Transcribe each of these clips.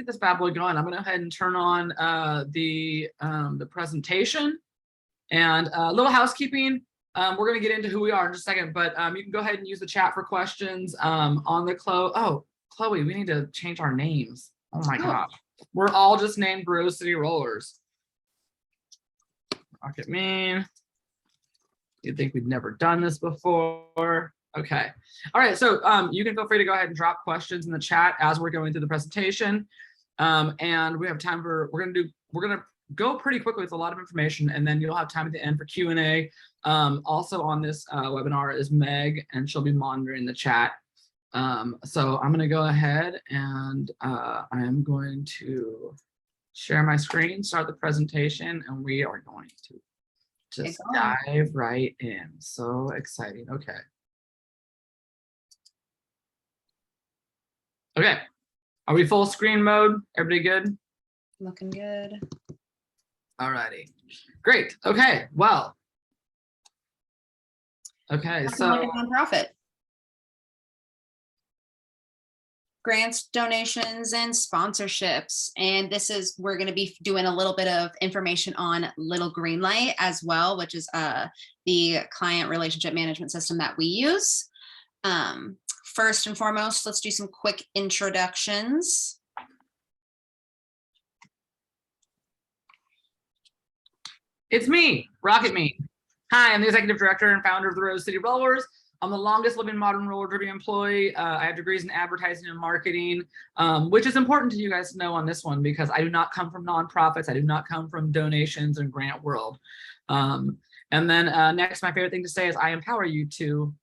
Get this bad boy going. I'm going to go ahead and turn on the presentation, and a little housekeeping. We're going to get into who we are in just a second, but you can go ahead and use the chat for questions on the Chloe, we need to change our names. Oh my gosh. We're all just named Rose City Rollers. Rocket mean. You'd think we'd never done this before. Okay. All right. So you can feel free to go ahead and drop questions in the chat as we're going through the presentation. And we have time for, we're gonna go pretty quickly with a lot of information, and then you'll have time at the end for Q&A. Also on this webinar is Meg, and she'll be monitoring the chat. So I'm gonna go ahead and I'm going to share my screen, start the presentation, and we are going to just dive right in. So exciting. Okay. Okay. Are we full screen mode? Everybody good? Looking good. All righty. Great. Okay. Well. Okay. So like a nonprofit. Grants, donations, and sponsorships. And this is, we're going to be doing a little bit of information on Little Green Light as well, which is the client relationship management system that we use. First and foremost, let's do some quick introductions. It's me, Rocket Me. Hi, I'm the executive director and founder of the Rose City Rollers. I'm the longest living modern roller derby employee. I have degrees in advertising and marketing, which is important to you guys to know on this one, because I do not come from nonprofits. I do not come from donations and grant world. And then next, my favorite thing to say is I empower you to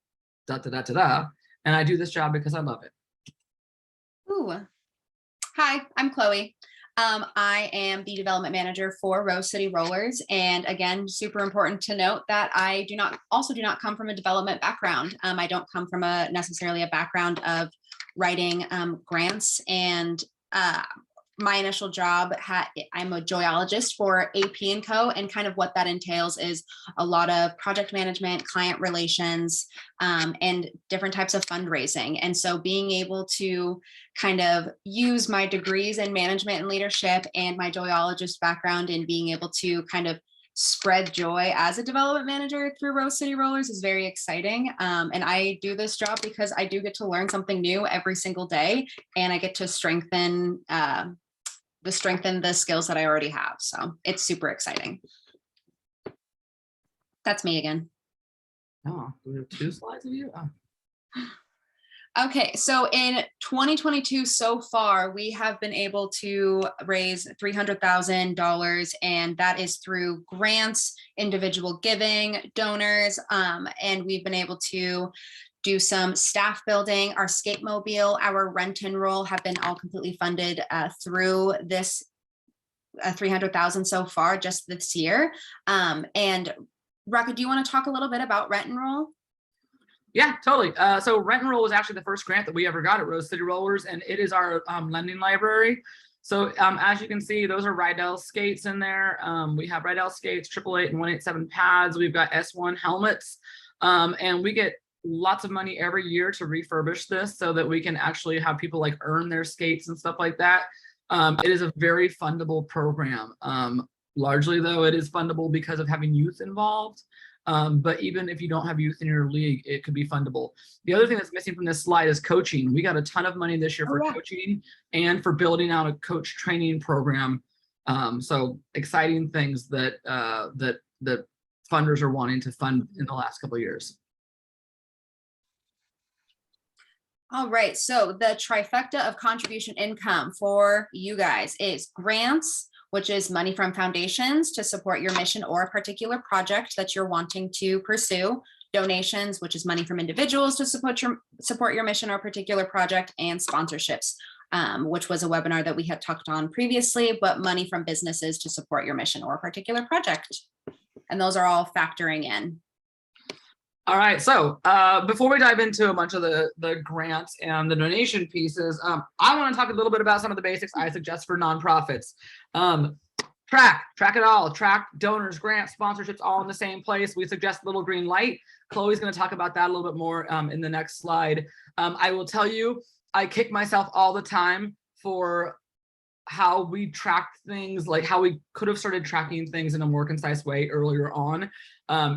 da-da-da-da-da. And I do this job because I love it. Ooh. Hi, I'm Chloe. I am the development manager for Rose City Rollers. And again, super important to note that I do not come from a development background. I don't come from necessarily a background of writing grants, and my initial job, I'm a geologist for AP & Co. And kind of what that entails is a lot of project management, client relations, and different types of fundraising. And so being able to kind of use my degrees in management and leadership and my geologist background, and being able to kind of spread joy as a development manager through Rose City Rollers is very exciting. And I do this job because I do get to learn something new every single day, and I get to strengthen the skills that I already have. So it's super exciting. That's me again. Oh, we have 2 slides of you? Oh. Okay, so in 2022 so far, we have been able to raise $300,000, and that is through grants, individual giving, donors, and we've been able to do some staff building. Our skate mobile, our rent and roll have been all completely funded through this 300,000 so far just this year. And Rocket, do you want to talk a little bit about rent and roll? Yeah, totally. So rent and roll was actually the first grant that we ever got at Rose City Rollers, and it is our lending library. So as you can see, those are Rydell skates in there. We have Rydell skates, 888 and 187 pads. We've got S1 helmets, and we get lots of money every year to refurbish this so that we can actually have people like earn their skates and stuff like that. It is a very fundable program. Largely though, it is fundable because of having youth involved. But even if you don't have youth in your league, it could be fundable. The other thing that's missing from this slide is coaching. We got a ton of money this year for coaching and for building out a coach training program. So exciting things that that funders are wanting to fund in the last couple of years. All right, so the trifecta of contribution income for you guys is grants, which is money from foundations to support your mission or a particular project that you're wanting to pursue. Donations, which is money from individuals to support your mission or a particular project. And sponsorships, which was a webinar that we had talked on previously, but money from businesses to support your mission or a particular project. And those are all factoring in. All right, so before we dive into a bunch of the grants and the donation pieces, I want to talk a little bit about some of the basics I suggest for nonprofits. Track it all, track donors, grants, sponsorships, all in the same place. We suggest Little Green Light. Chloe's going to talk about that a little bit more in the next slide. I will tell you, I kick myself all the time for how we tracked things, like how we could have started tracking things in a more concise way earlier on.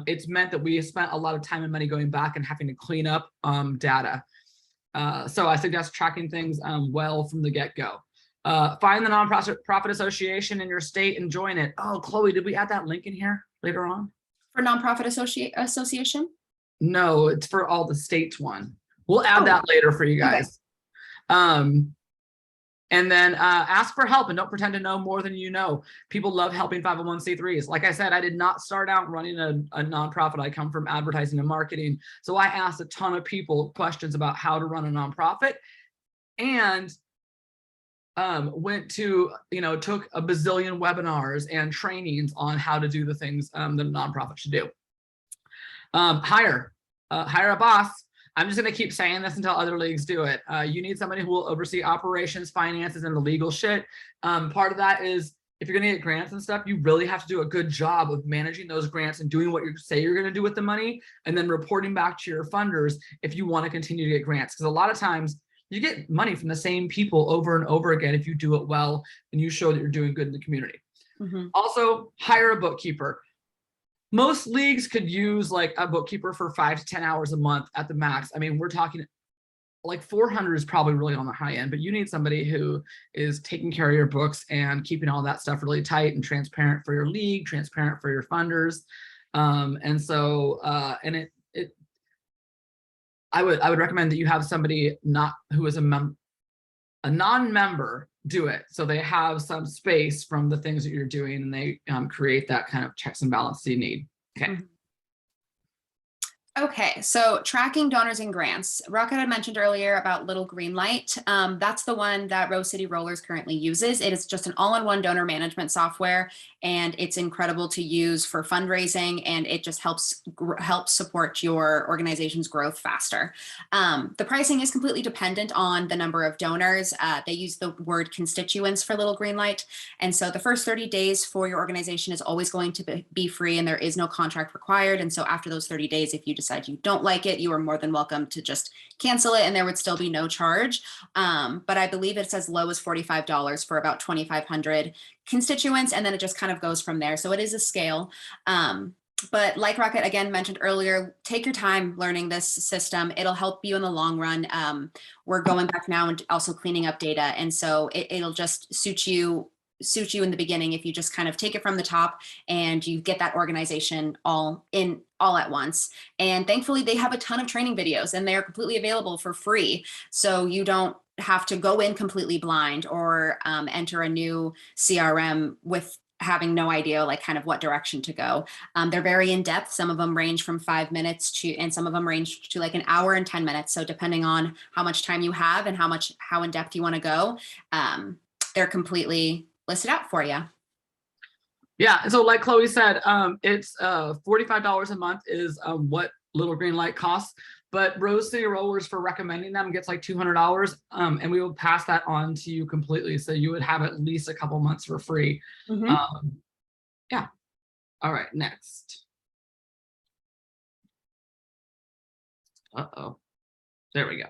It's meant that we spent a lot of time and money going back and having to clean up data. So I suggest tracking things well from the get-go. Find the nonprofit association in your state and join it. Oh, Chloe, did we add that link in here later on? For nonprofit association? No, it's for all the states one. We'll add that later for you guys. Okay. And then ask for help and don't pretend to know more than you know. People love helping 501c3s. Like I said, I did not start out running a nonprofit. I come from advertising and marketing. So I asked a ton of people questions about how to run a nonprofit, and went to, took a bazillion webinars and trainings on how to do the things that a nonprofit should do. Hire a boss. I'm just going to keep saying this until other leagues do it. You need somebody who will oversee operations, finances, and the legal shit. Part of that is, if you're going to get grants and stuff, you really have to do a good job of managing those grants and doing what you say you're going to do with the money, and then reporting back to your funders if you want to continue to get grants. Because a lot of times you get money from the same people over and over again if you do it well and you show that you're doing good in the community. Mm-hmm. Also, hire a bookkeeper. Most leagues could use like a bookkeeper for 5 to 10 hours a month at the max. I mean, we're talking like 400 is probably really on the high end, but you need somebody who is taking care of your books and keeping all that stuff really tight and transparent for your league, transparent for your funders. I would recommend that you have somebody who is a non-member do it, so they have some space from the things that you're doing, and they create that kind of checks and balances you need. Okay. Mm-hmm. Okay, so tracking donors and grants. Rocket had mentioned earlier about Little Green Light. That's the one that Rose City Rollers currently uses. It is just an all-in-one donor management software, and it's incredible to use for fundraising, and it just helps support your organization's growth faster. The pricing is completely dependent on the number of donors. They use the word constituents for Little Green Light, and so the first 30 days for your organization is always going to be free, and there is no contract required. And so after those 30 days, if you decide you don't like it, you are more than welcome to just cancel it, and there would still be no charge. But I believe it's as low as $45 for about 2,500 constituents, and then it just kind of goes from there. So it is a scale. But like Rocket again mentioned earlier, take your time learning this system. It'll help you in the long run. We're going back now and also cleaning up data, and so it'll just suit you in the beginning if you just kind of take it from the top and you get that organization all at once. And thankfully they have a ton of training videos, and they're completely available for free, so you don't have to go in completely blind or enter a new CRM with having no idea like kind of what direction to go. They're very in depth. Some of them range from 5 minutes and some of them range to like an hour and 10 minutes. So depending on how much time you have and how in depth you want to go, they're completely listed out for you. Yeah, so like Chloe said, it's $45 a month is what Little Green Light costs, but Rose City Rollers, for recommending them, gets like $200, and we will pass that on to you completely, so you would have at least a couple months for free. Mm-hmm. Yeah. All right, next. Uh-oh. There we go.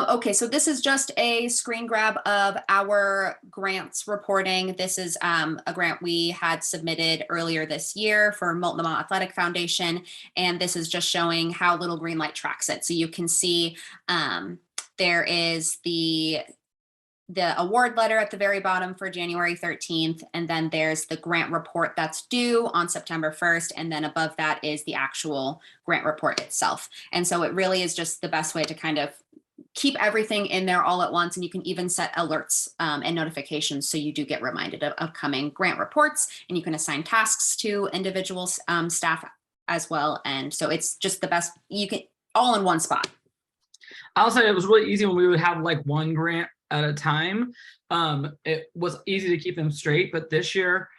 Okay, so this is just a screen grab of our grants reporting. This is a grant we had submitted earlier this year for Molten Lamont Athletic Foundation, and this is just showing how Little Green Light tracks it. So you can see there is the award letter at the very bottom for January 13th, and then there's the grant report that's due on September 1st, and then above that is the actual grant report itself. And so it really is just the best way to kind of keep everything in there all at once, and you can even set alerts and notifications so you do get reminded of upcoming grant reports, and you can assign tasks to individual staff as well. And so it's just the best, you can all in one spot. I'll say it was really easy when we would have like one grant at a time. It was easy to keep them straight, but this year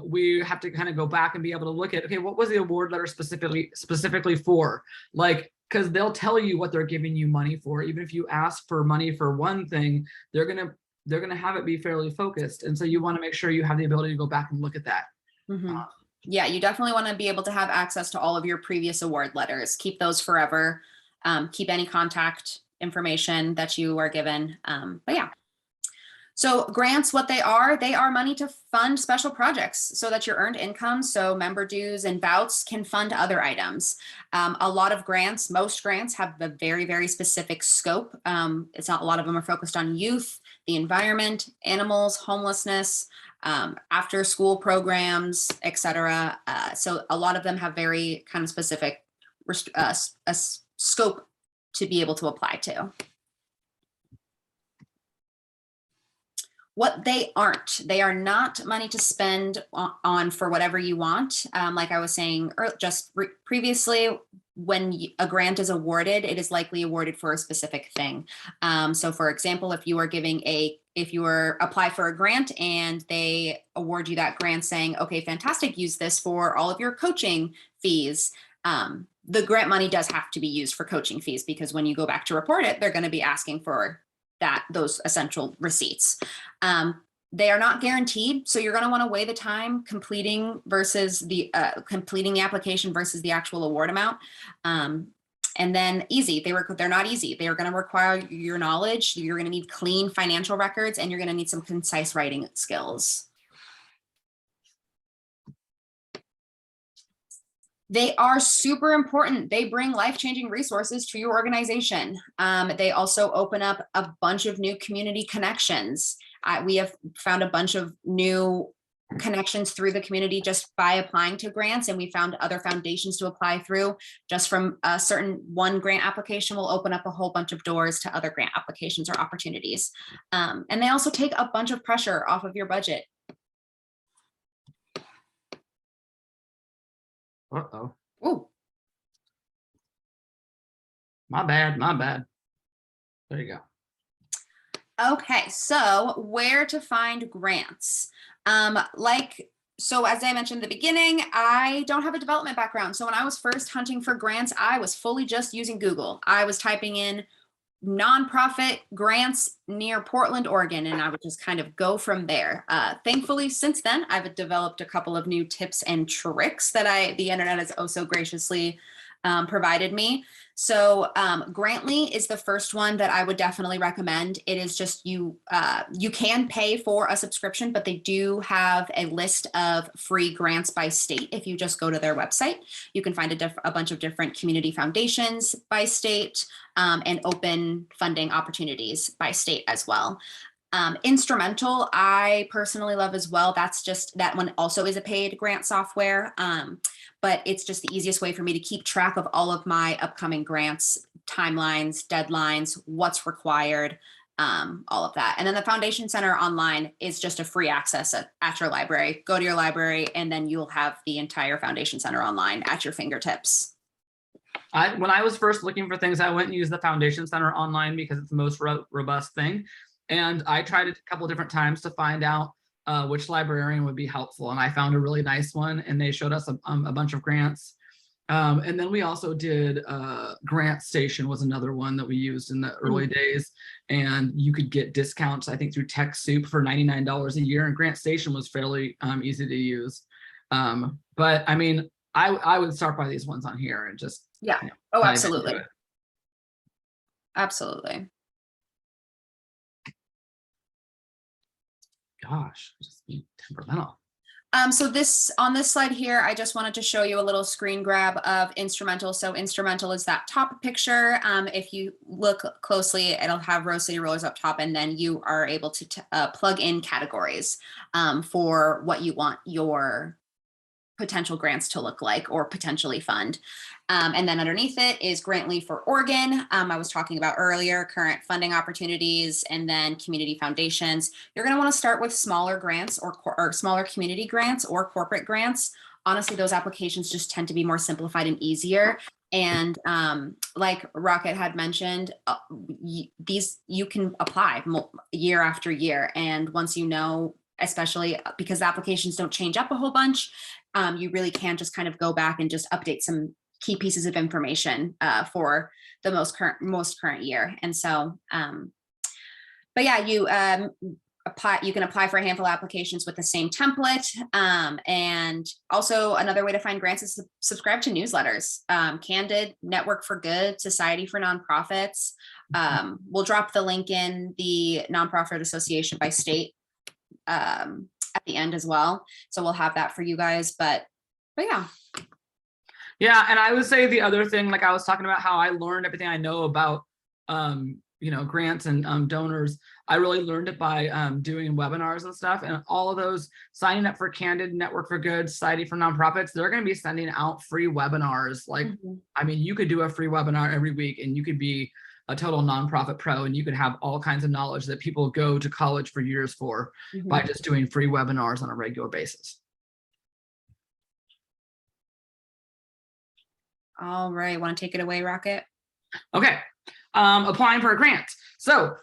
we have to kind of go back and be able to look at, okay, what was the award letter specifically for? Like, because they'll tell you what they're giving you money for. Even if you ask for money for one thing, they're gonna have it be fairly focused, and so you want to make sure you have the ability to go back and look at that. Mm-hmm. Yeah, you definitely want to be able to have access to all of your previous award letters. Keep those forever. Keep any contact information that you are given. But yeah. So grants, what they are money to fund special projects so that your earned income, so member dues and vouchers, can fund other items. A lot of grants, most grants have a very, very specific scope. It's not, a lot of them are focused on youth, the environment, animals, homelessness, after school programs, etc. So a lot of them have very kind of specific a scope to be able to apply to. What they aren't, they are not money to spend on for whatever you want. Like I was saying previously, when a grant is awarded, it is likely awarded for a specific thing. So for example, if you are apply for a grant and they award you that grant saying, okay, fantastic, use this for all of your coaching fees. The grant money does have to be used for coaching fees, because when you go back to report it, they're going to be asking for those essential receipts. They are not guaranteed, so you're going to want to weigh the time completing versus the completing the application versus the actual award amount. And then easy, they're not easy. They are going to require your knowledge. You're going to need clean financial records, and you're going to need some concise writing skills. They are super important. They bring life-changing resources to your organization. They also open up a bunch of new community connections. We have found a bunch of new connections through the community just by applying to grants, and we found other foundations to apply through. Just from a certain one grant application will open up a whole bunch of doors to other grant applications or opportunities. And they also take a bunch of pressure off of your budget. Uh-oh. Ooh. My bad, my bad. There you go. Okay, so where to find grants? So as I mentioned in the beginning, I don't have a development background. So when I was first hunting for grants, I was fully just using Google. I was typing in nonprofit grants near Portland, Oregon, and I would just kind of go from there. Thankfully, since then, I've developed a couple of new tips and tricks that the internet has oh so graciously provided me. So Grantly is the first one that I would definitely recommend. It is just you can pay for a subscription, but they do have a list of free grants by state. If you just go to their website, you can find a bunch of different community foundations by state and open funding opportunities by state as well. Instrumental, I personally love as well. That one also is a paid grant software, but it's just the easiest way for me to keep track of all of my upcoming grants, timelines, deadlines, what's required, all of that. And then the Foundation Center online is just a free access at your library. Go to your library and then you'll have the entire Foundation Center online at your fingertips. When I was first looking for things, I went and used the Foundation Center online because it's the most robust thing. And I tried it a couple different times to find out which librarian would be helpful. And I found a really nice one, and they showed us a bunch of grants. And then we also did Grant Station was another one that we used in the early days. And you could get discounts, I think, through TechSoup for $99 a year. And Grant Station was fairly easy to use. But I mean, I would start by these ones on here and just, yeah. You know, oh, absolutely. Absolutely. Gosh, just be temperamental. So on this slide here, I just wanted to show you a little screen grab of Instrumental. So Instrumental is that top picture. If you look closely, it'll have Rose City Rollers up top, and then you are able to plug in categories for what you want your potential grants to look like or potentially fund. And then underneath it is Grantly for Oregon. I was talking about earlier, current funding opportunities, and then community foundations. You're going to want to start with smaller grants or smaller community grants or corporate grants. Honestly, those applications just tend to be more simplified and easier. And like Rocket had mentioned, you can apply year after year. And once you know, especially because the applications don't change up a whole bunch, you really can just kind of go back and just update some key pieces of information for the most current year. And so, but yeah, you can apply for a handful of applications with the same template. And also another way to find grants is to subscribe to newsletters. Candid, Network for Good, Society for Nonprofits. We'll drop the link in the Nonprofit Association by state at the end as well. So we'll have that for you guys, but yeah. Yeah, and I would say the other thing, like I was talking about how I learned everything I know about grants and donors. I really learned it by doing webinars and stuff, and all of those, signing up for Candid, Network for Good, Society for Nonprofits, they're going to be sending out free webinars. Like, I mean, you could do a free webinar every week and you could be a total nonprofit pro, and you could have all kinds of knowledge that people go to college for years for by just doing free webinars on a regular basis. All right, want to take it away, Rocket? Okay, applying for a grant. So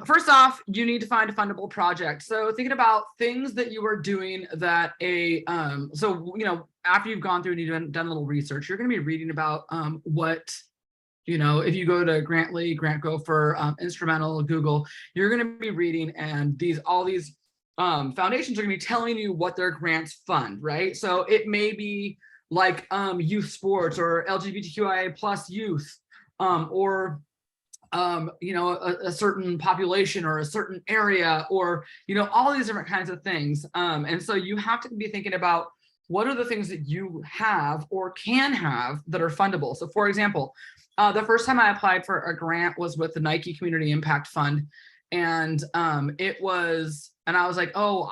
first off, you need to find a fundable project. So thinking about things that you are doing that after you've gone through and you've done a little research, you're going to be reading about what, if you go to Grantly, Grant Gopher, Instrumental, Google, you're going to be reading, and all these foundations are going to be telling you what their grants fund, right? So it may be like youth sports or LGBTQIA plus youth, or a certain population or a certain area, or all these different kinds of things. And so you have to be thinking about what are the things that you have or can have that are fundable. So for example, the first time I applied for a grant was with the Nike Community Impact Fund, and I was like, oh,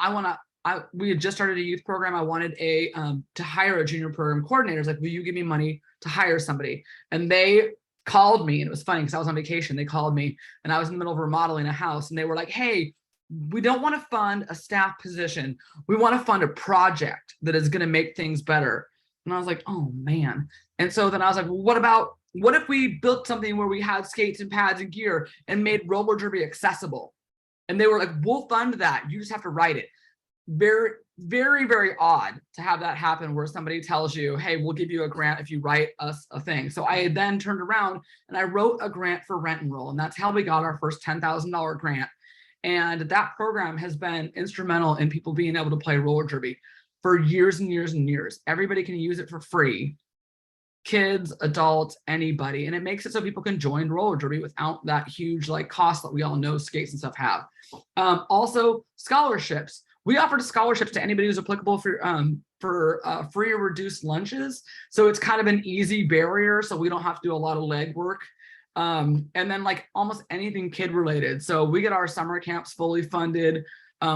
we had just started a youth program. I wanted to hire a junior program coordinator. I was like, will you give me money to hire somebody? And they called me, and it was funny because I was on vacation. They called me and I was in the middle of remodeling a house, and they were like, hey, we don't want to fund a staff position. We want to fund a project that is going to make things better. And I was like, oh man. And so then I was like, well, what if we built something where we had skates and pads and gear and made roller derby accessible? And they were like, we'll fund that. You just have to write it. Very, very, very odd to have that happen where somebody tells you, hey, we'll give you a grant if you write us a thing. So I then turned around and I wrote a grant for Rent and Roll, and that's how we got our first $10,000 grant. And that program has been instrumental in people being able to play roller derby for years and years and years. Everybody can use it for free. Kids, adults, anybody. And it makes it so people can join roller derby without that huge cost that we all know skates and stuff have. Also, scholarships. We offered scholarships to anybody who's applicable for free or reduced lunches. So it's kind of an easy barrier, so we don't have to do a lot of legwork. And then almost anything kid related. So we get our summer camps fully funded.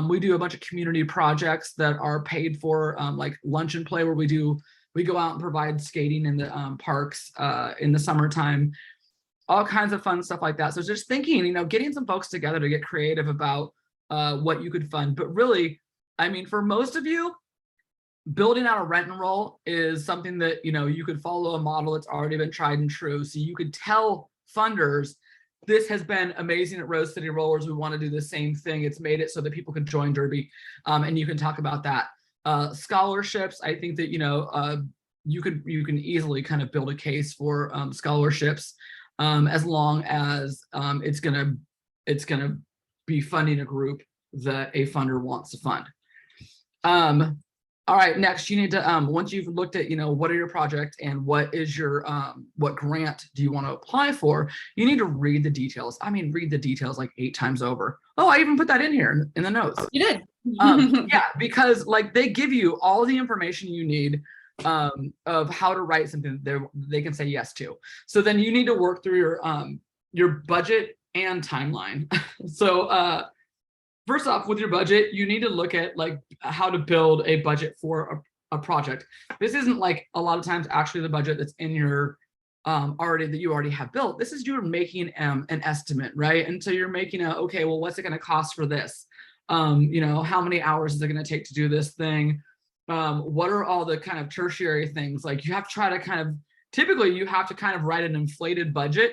We do a bunch of community projects that are paid for, like lunch and play, where we go out and provide skating in the parks in the summertime, all kinds of fun stuff like that. So just thinking, getting some folks together to get creative about what you could fund. But really, I mean, for most of you, building out a rent and roll is something that, you could follow a model that's already been tried and true. So you could tell funders, this has been amazing at Rose City Rollers. We want to do the same thing. It's made it so that people can join Derby, and you can talk about that. Scholarships, I think that, you can easily kind of build a case for scholarships, as long as it's gonna be funding a group that a funder wants to fund. All right, next you need to, once you've looked at, what are your projects and what is your, what grant do you want to apply for, you need to read the details. I mean, read the details like 8 times over. Oh, I even put that in here in the notes. You did. Yeah, because they give you all the information you need of how to write something that they can say yes to. So then you need to work through your budget and timeline. So first off, with your budget, you need to look at how to build a budget for a project. This isn't a lot of times actually the budget that's in your that you already have built. This is you're making an estimate, right? And so you're making okay, well, what's it going to cost for this? How many hours is it going to take to do this thing? What are all the kind of tertiary things? You have to try to typically you have to kind of write an inflated budget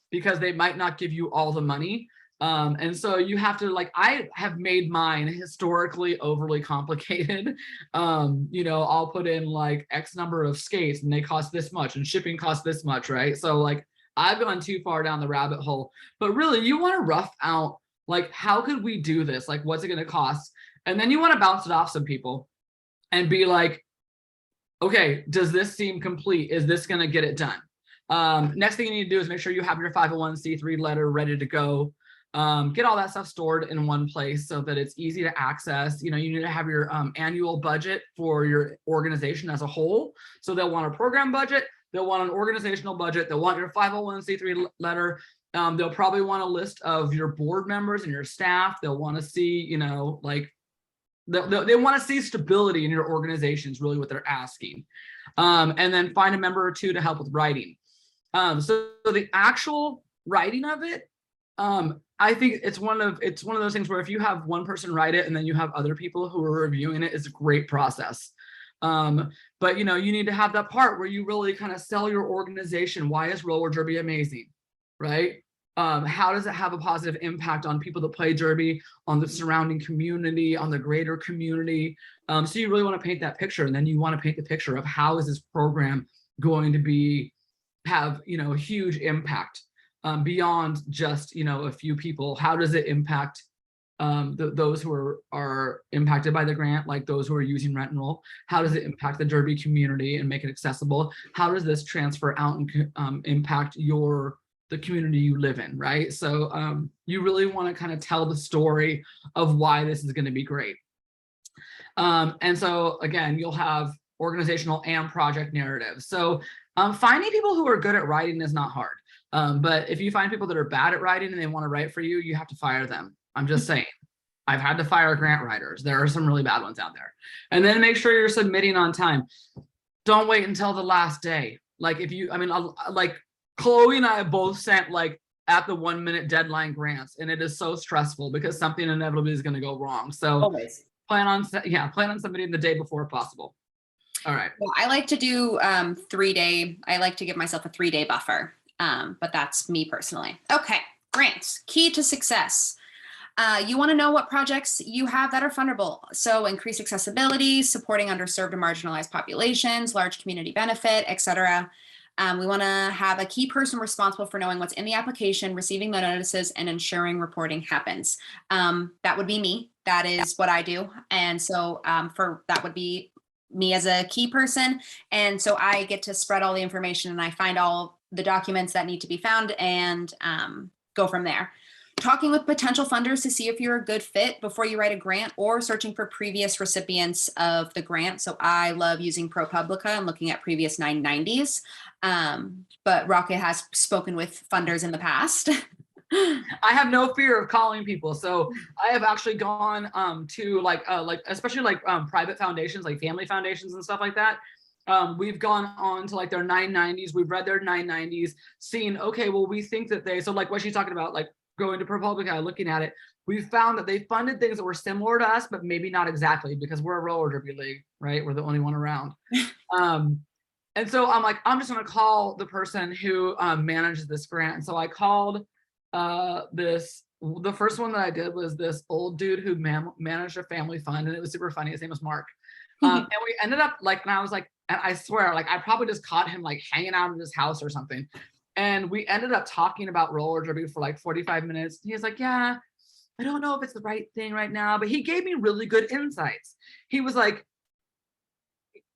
because they might not give you all the money. And so you have to I have made mine historically overly complicated. I'll put in X number of skates and they cost this much and shipping costs this much, right? So I've gone too far down the rabbit hole, but really you want to rough out Like, how could we do this? Like, what's it going to cost? And then you want to bounce it off some people and be like, okay, does this seem complete? Is this going to get it done? Next thing you need to do is make sure you have your 501c3 letter ready to go. Get all that stuff stored in one place so that it's easy to access. You know, you need to have your annual budget for your organization as a whole. So they'll want a program budget, they'll want an organizational budget, they'll want your 501c3 letter. They'll probably want a list of your board members and your staff. They'll want to see, you know, like they want to see stability in your organization is really what they're asking. And then find a member or two to help with writing. So the actual writing of it, I think it's one of those things where if you have one person write it and then you have other people who are reviewing it, it's a great process. But you know, you need to have that part where you really kind of sell your organization. Why is roller derby amazing, right? How does it have a positive impact on people that play derby, on the surrounding community, on the greater community? So you really want to paint that picture, and then you want to paint the picture of how is this program going to have, you know, a huge impact beyond just, you know, a few people. How does it impact those who are impacted by the grant, like those who are using rent and roll? How does it impact the derby community and make it accessible? How does this transfer out and impact the community you live in, right? So you really want to kind of tell the story of why this is going to be great. And so again, you'll have organizational and project narratives. So finding people who are good at writing is not hard. But if you find people that are bad at writing and they want to write for you, you have to fire them. I'm just saying. I've had to fire grant writers. There are some really bad ones out there. And then make sure you're submitting on time. Don't wait until the last day. Like like Chloe and I both sent like at the 1 minute deadline grants, and it is so stressful because something inevitably is going to go wrong. So Always. plan on submitting the day before possible. All right. Well, I like to do I like to give myself a 3-day buffer. But that's me personally. Okay, grants, key to success. You want to know what projects you have that are fundable. So increased accessibility, supporting underserved and marginalized populations, large community benefit, etc. We want to have a key person responsible for knowing what's in the application, receiving the notices, and ensuring reporting happens. That would be me. That is what I do. And so that would be me as a key person. And so I get to spread all the information, and I find all the documents that need to be found and go from there. Talking with potential funders to see if you're a good fit before you write a grant, or searching for previous recipients of the grant. So I love using ProPublica and looking at previous 990s. But Rocket has spoken with funders in the past. I have no fear of calling people. So I have actually gone to especially private foundations, like family foundations and stuff like that. We've gone on to like their 990s. We've read their 990s, seen, okay, well, we think that so like what she's talking about, like going to ProPublica, looking at it, we found that they funded things that were similar to us, but maybe not exactly, because we're a roller derby league, right? We're the only one around. And so I'm like, I'm just going to call the person who manages this grant. And so I called the first one that I did was this old dude who managed a family fund, and it was super funny. His name was Mark. And we ended up and I was like, and I swear, like I probably just caught him like hanging out in his house or something. And we ended up talking about roller derby for like 45 minutes. He was like, yeah, I don't know if it's the right thing right now, but he gave me really good insights. He was like,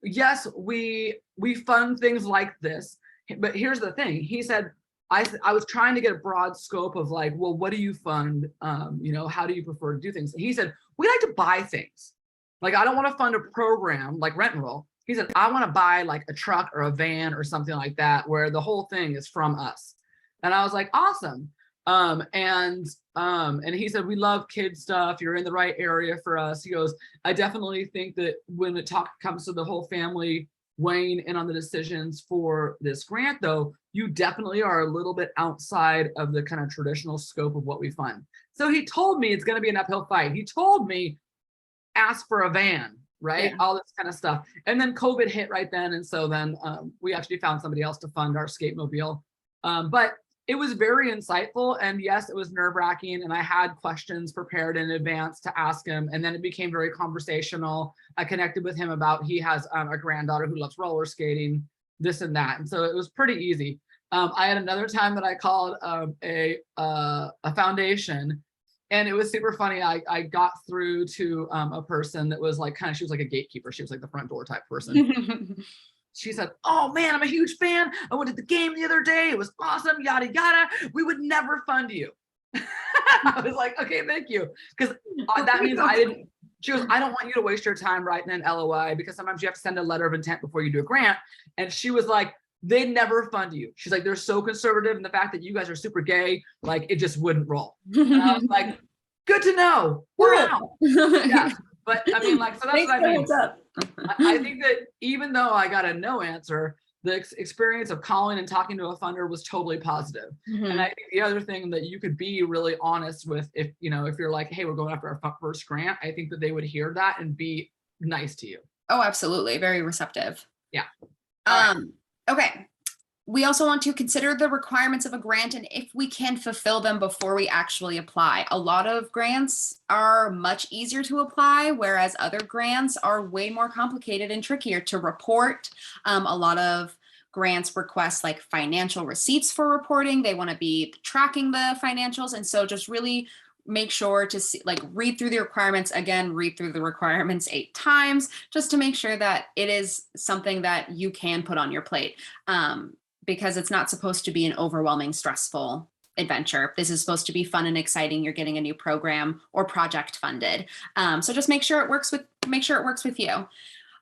yes, we fund things like this, but here's the thing. He said, I was trying to get a broad scope of like, well, what do you fund? How do you prefer to do things? And he said, we like to buy things. Like, I don't want to fund a program like Rent and Roll. He said, I want to buy like a truck or a van or something like that, where the whole thing is from us. And I was like, awesome. And he said, we love kid stuff. You're in the right area for us. He goes, I definitely think that when it comes to the whole family weighing in on the decisions for this grant, though, you definitely are a little bit outside of the kind of traditional scope of what we fund. So he told me it's going to be an uphill fight. He told me, ask for a van, right? Yeah. All this kind of stuff. And then COVID hit right then. And so then we actually found somebody else to fund our skate mobile. But it was very insightful. And yes, it was nerve-wracking. And I had questions prepared in advance to ask him. And then it became very conversational. I connected with him about, he has a granddaughter who loves roller skating, this and that. And so it was pretty easy. I had another time that I called a foundation, And it was super funny. I got through to a person that was like, she was like a gatekeeper. She was like the front door type person. She said, "Oh man, I'm a huge fan. I went to the game the other day. It was awesome, yada, yada. We would never fund you." I was like, "Okay, thank you." Because that means she goes, "I don't want you to waste your time writing an LOI because sometimes you have to send a letter of intent before you do a grant." And she was like, "They never fund you." She's like, "They're so conservative in the fact that you guys are super gay, like it just wouldn't roll." And I was like, "Good to know. We're out." Yeah. But I mean, like, so that's what I mean. I think that even though I got a no answer, the experience of calling and talking to a funder was totally positive. And I think the other thing that you could be really honest with, if you're like, "Hey, we're going after our first grant," I think that they would hear that and be nice to you. Oh, absolutely. Very receptive. Yeah. Okay. We also want to consider the requirements of a grant and if we can fulfill them before we actually apply. A lot of grants are much easier to apply, whereas other grants are way more complicated and trickier to report. A lot of grants request like financial receipts for reporting. They want to be tracking the financials. And so just really make sure to see, like, read through the requirements again, read through the requirements 8 times, just to make sure that it is something that you can put on your plate. Because it's not supposed to be an overwhelming, stressful adventure. This is supposed to be fun and exciting. You're getting a new program or project funded. So just make sure it works with you.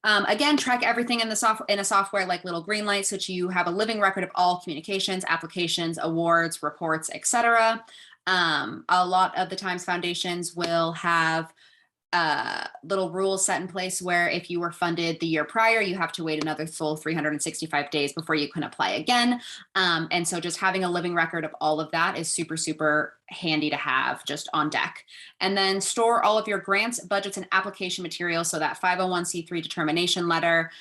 Again, track everything in a software like Little Greenlight, so that you have a living record of all communications, applications, awards, reports, etc. A lot of the times foundations will have little rules set in place where if you were funded the year prior, you have to wait another full 365 days before you can apply again. And so just having a living record of all of that is super, super handy to have just on deck. And then store all of your grants, budgets, and application materials. So that 501c3 determination letter,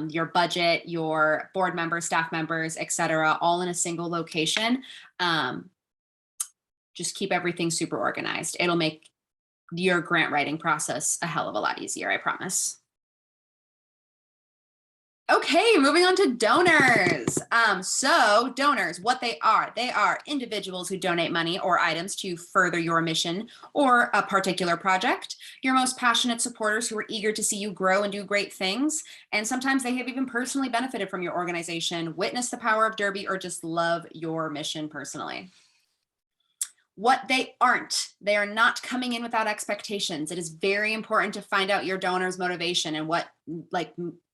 your budget, your board members, staff members, etc., all in a single location. Just keep everything super organized. It'll make your grant writing process a hell of a lot easier, I promise. Okay, moving on to donors. So donors, what they are individuals who donate money or items to further your mission or a particular project. Your most passionate supporters who are eager to see you grow and do great things. And sometimes they have even personally benefited from your organization, witnessed the power of Derby, or just love your mission personally. What they are not coming in without expectations. It is very important to find out your donor's motivation and what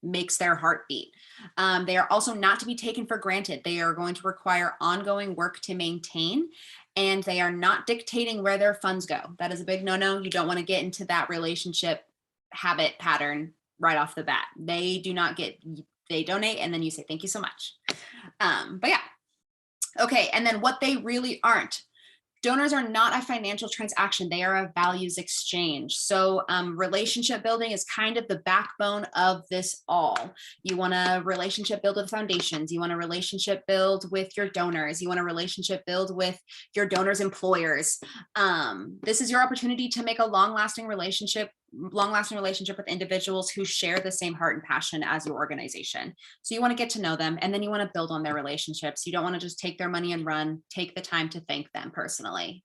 makes their heart beat. They are also not to be taken for granted. They are going to require ongoing work to maintain, and they are not dictating where their funds go. That is a big no-no. You don't want to get into that relationship habit pattern right off the bat. They donate and then you say, "Thank you so much." But yeah. Okay, and then what they really aren't. Donors are not a financial transaction. They are a values exchange. So relationship building is kind of the backbone of this all. You want a relationship build with foundations. You want a relationship build with your donors. You want a relationship build with your donors' employers. This is your opportunity to make a long-lasting relationship with individuals who share the same heart and passion as your organization. So you want to get to know them, and then you want to build on their relationships. You don't want to just take their money and run. Take the time to thank them personally.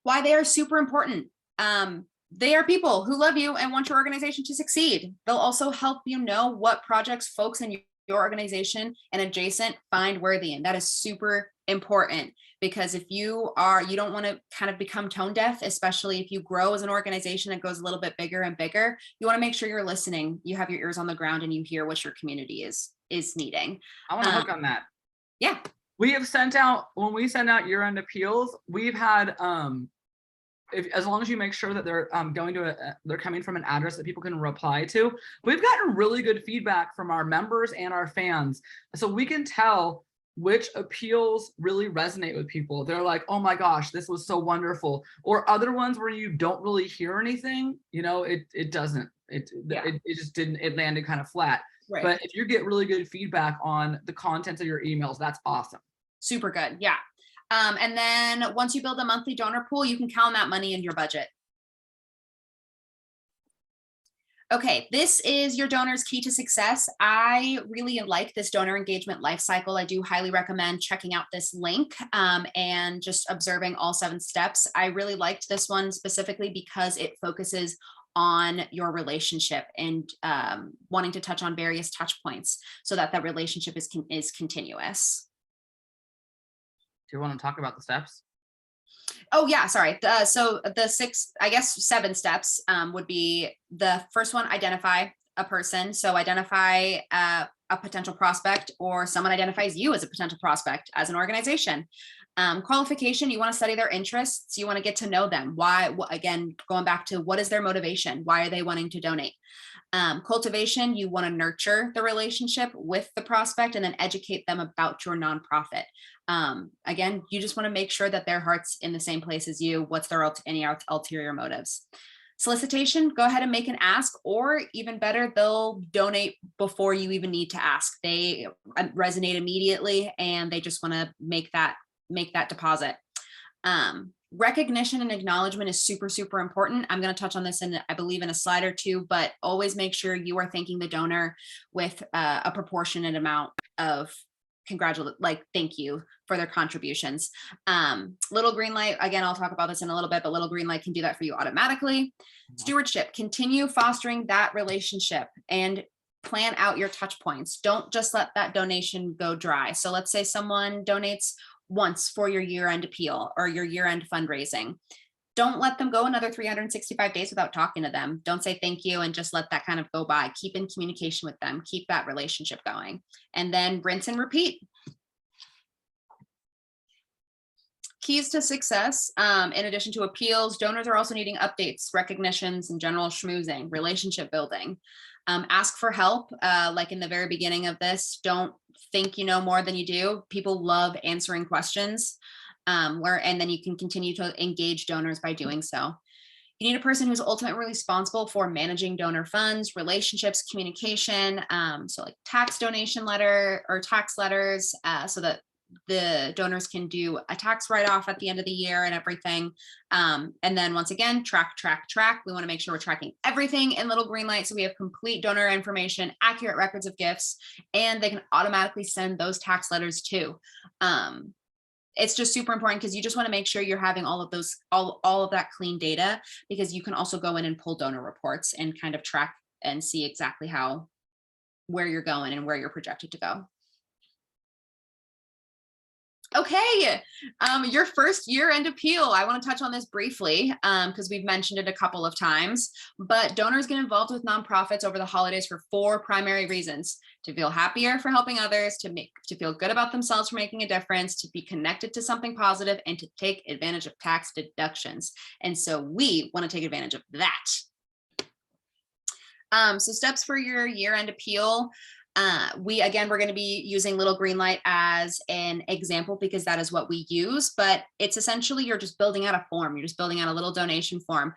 Why they are super important. They are people who love you and want your organization to succeed. They'll also help you know what projects folks in your organization and adjacent find worthy. And that is super important, because if you don't want to kind of become tone deaf, especially if you grow as an organization that goes a little bit bigger and bigger. You want to make sure you're listening, you have your ears on the ground, and you hear what your community is needing. I want to hook on that. Yeah. We have sent out, when we send out year-end appeals, we've had as long as you make sure that they're they're coming from an address that people can reply to. We've gotten really good feedback from our members and our fans, so we can tell which appeals really resonate with people. They're like, "Oh my gosh, this was so wonderful," or other ones where you don't really hear anything. It doesn't. It just didn't. It landed kind of flat. Right. But if you get really good feedback on the contents of your emails, that's awesome. Super good. Yeah. And then once you build a monthly donor pool, you can count that money in your budget. Okay, this is your donor's key to success. I really like this donor engagement lifecycle. I do highly recommend checking out this link and just observing all 7 steps. I really liked this one specifically because it focuses on your relationship and wanting to touch on various touch points so that that relationship is continuous. Do you want to talk about the steps? Oh yeah, sorry. So the 6, I guess 7 steps would be the first one, identify a person. So identify a potential prospect, or someone identifies you as a potential prospect as an organization. Qualification, you want to study their interests. You want to get to know them. Why, again, going back to what is their motivation? Why are they wanting to donate? Cultivation, you want to nurture the relationship with the prospect and then educate them about your nonprofit. Again, you just want to make sure that their heart's in the same place as you. What's their any ulterior motives? Solicitation, go ahead and make an ask, or even better, they'll donate before you even need to ask. They resonate immediately and they just want to make that deposit. Recognition and acknowledgement is super, super important. I'm going to touch on this in, I believe, in a slide or two, but always make sure you are thanking the donor with a proportionate amount of thank you for their contributions. Little green light, again, I'll talk about this in a little bit, but little green light can do that for you automatically. Stewardship, continue fostering that relationship and plan out your touch points. Don't just let that donation go dry. So let's say someone donates once for your year-end appeal or your year-end fundraising. Don't let them go another 365 days without talking to them. Don't say thank you and just let that kind of go by. Keep in communication with them. Keep that relationship going. And then rinse and repeat. Keys to success, in addition to appeals, donors are also needing updates, recognitions, and general schmoozing, relationship building. Ask for help, like in the very beginning of this. Don't think you know more than you do. People love answering questions, and then you can continue to engage donors by doing so. You need a person who's ultimately responsible for managing donor funds, relationships, communication, so like tax donation letter or tax letters, so that the donors can do a tax write-off at the end of the year and everything. And then once again, track. We want to make sure we're tracking everything in little green light. So we have complete donor information, accurate records of gifts, and they can automatically send those tax letters too. It's just super important because you just want to make sure you're having all of those, all of that clean data, because you can also go in and pull donor reports and kind of track and see exactly where you're going and where you're projected to go. Okay, your first year-end appeal. I want to touch on this briefly because we've mentioned it a couple of times, but donors get involved with nonprofits over the holidays for 4 primary reasons: to feel happier for helping others, to feel good about themselves for making a difference, to be connected to something positive, and to take advantage of tax deductions. And so we want to take advantage of that. So steps for your year-end appeal. We're going to be using little green light as an example because that is what we use, but it's essentially, you're just building out a form. You're just building out a little donation form.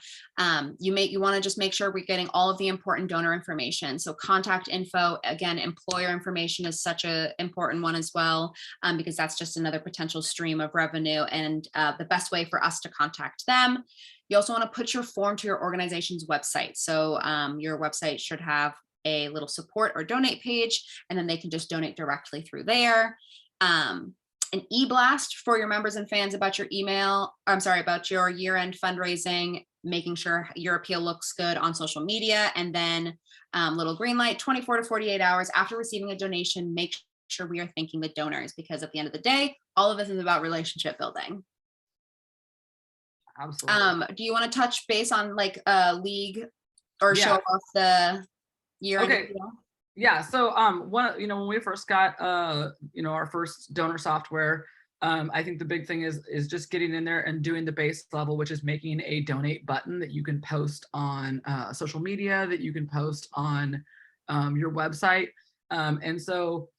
You want to just make sure we're getting all of the important donor information. So contact info, again, employer information is such an important one as well, because that's just another potential stream of revenue and the best way for us to contact them. You also want to put your form to your organization's website. So your website should have a little support or donate page, and then they can just donate directly through there. An e-blast for your members and fans about your about your year-end fundraising, making sure your appeal looks good on social media, and then little green light, 24 to 48 hours after receiving a donation, make sure we are thanking the donors, because at the end of the day, all of this is about relationship building. Absolutely. Do you want to touch base on like league or show off the year? Okay. Yeah. So when we first got our first donor software, I think the big thing is just getting in there and doing the base level, which is making a donate button that you can post on social media, that you can post on your website. And so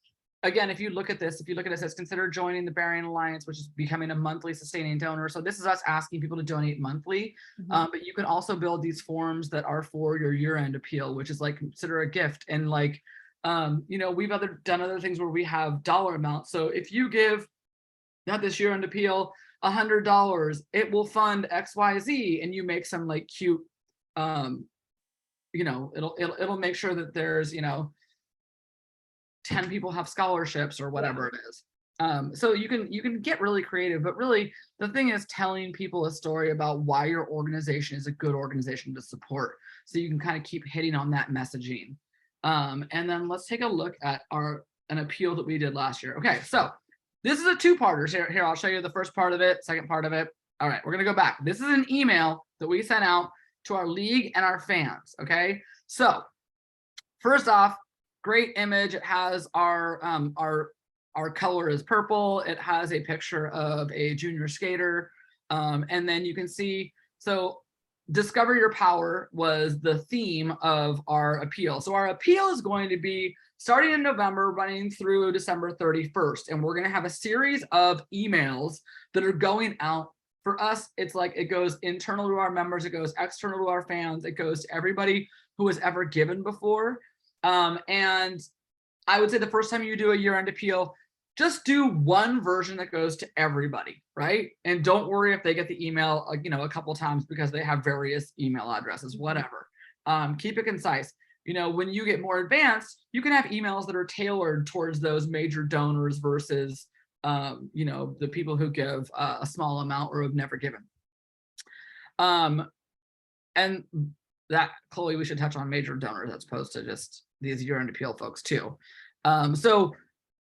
again, if you look at this, it says consider joining the Bearing Alliance, which is becoming a monthly sustaining donor. So this is us asking people to donate monthly, but you can also build these forms that are for your year-end appeal, which is like consider a gift. And like, we've done other things where we have dollar amounts. So if you give this year-end appeal $100, it will fund XYZ, and you make some like cute you know, it'll make sure that there's, you know, 10 people have scholarships or whatever it is. So you can get really creative, but really the thing is telling people a story about why your organization is a good organization to support. So you can kind of keep hitting on that messaging. And then let's take a look at an appeal that we did last year. Okay, so this is a two-parter. Here, I'll show you the first part of it, second part of it. All right, we're gonna go back. This is an email that we sent out to our league and our fans. Okay, so first off, great image. It has our color is purple. It has a picture of a junior skater. And then you can see, so discover your power was the theme of our appeal. So our appeal is going to be starting in November, running through December 31st. And we're going to have a series of emails that are going out. For us, it's like it goes internal to our members, it goes external to our fans, it goes to everybody who has ever given before. And I would say the first time you do a year-end appeal, just do one version that goes to everybody, right? And don't worry if they get the email, you know, a couple times because they have various email addresses, whatever. Keep it concise. You know, when you get more advanced, you can have emails that are tailored towards those major donors versus, you know, the people who give a small amount or have never given. And that, Chloe, we should touch on major donors as opposed to just these year-end appeal folks too. So,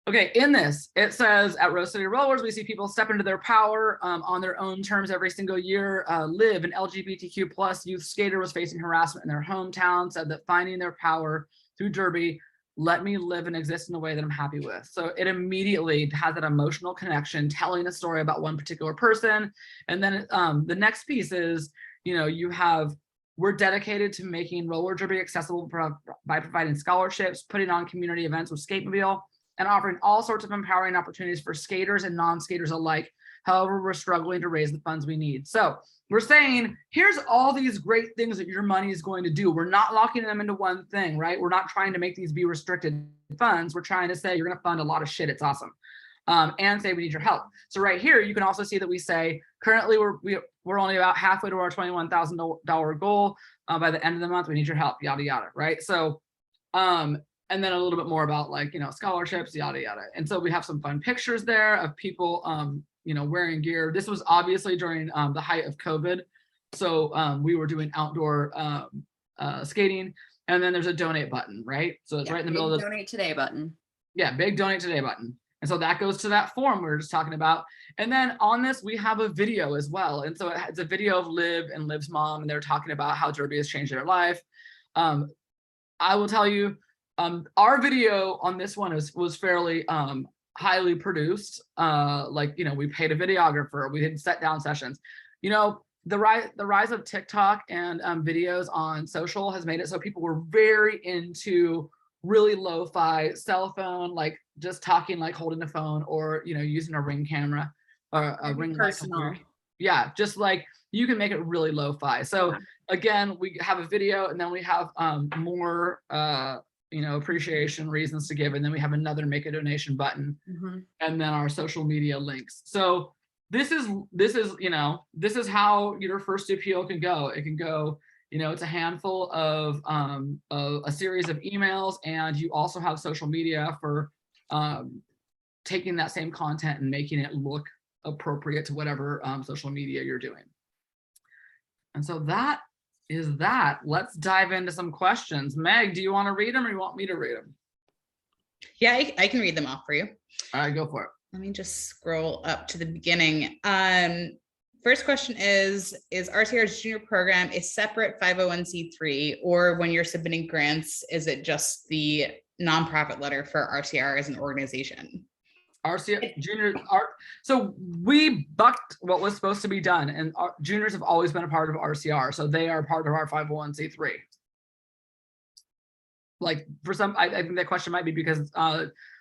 okay, in this, it says at Rose City Rollers, we see people step into their power on their own terms every single year. Liv, an LGBTQ plus youth skater, was facing harassment in their hometown, said that finding their power through Derby let me live and exist in a way that I'm happy with. So it immediately has that emotional connection, telling a story about one particular person. And then the next piece is, you know, you have, we're dedicated to making roller derby accessible by providing scholarships, putting on community events with Skatemobile, and offering all sorts of empowering opportunities for skaters and non-skaters alike. However, we're struggling to raise the funds we need. So we're saying, here's all these great things that your money is going to do. We're not locking them into one thing, right? We're not trying to make these be restricted funds. We're trying to say, you're going to fund a lot of shit. It's awesome. And say, we need your help. So right here, you can also see that we say, currently we're only about halfway to our $21,000 goal. By the end of the month, we need your help, yada, yada, right? So, and then a little bit more about, like, you know, scholarships, yada, yada. And so we have some fun pictures there of people, you know, wearing gear. This was obviously during the height of COVID. So we were doing outdoor skating, and then there's a donate button, right? So it's right in the middle of the donate today button. Yeah, big donate today button. And so that goes to that form we were just talking about. And then on this, we have a video as well. And so it's a video of Liv and Liv's mom, and they're talking about how Derby has changed their life. I will tell you, our video on this one was fairly highly produced. Like, you know, we paid a videographer, we did set down sessions. You know, the rise of TikTok and videos on social has made it so people were very into really lo-fi cell phone, like just talking, like holding the phone, or, you know, using a Ring camera or a Ring light. Yeah, just like you can make it really lo-fi. So again, we have a video, and then we have more you know, appreciation reasons to give, and then we have another make a donation button, and then our social media links. So this is you know, this is how your first appeal can go. It can go, you know, it's a handful of a series of emails, and you also have social media for taking that same content and making it look appropriate to whatever social media you're doing. And so that is that. Let's dive into some questions. Meg, do you want to read them, or you want me to read them? Yeah, I can read them off for you. All right, go for it. Let me just scroll up to the beginning. First question is RCA's junior program a separate 501c3, or when you're submitting grants, is it just the nonprofit letter for RCR as an organization? RCA Junior so we bucked what was supposed to be done, and our juniors have always been a part of RCR, so they are part of our 501c3. Like, for some, I think that question might be because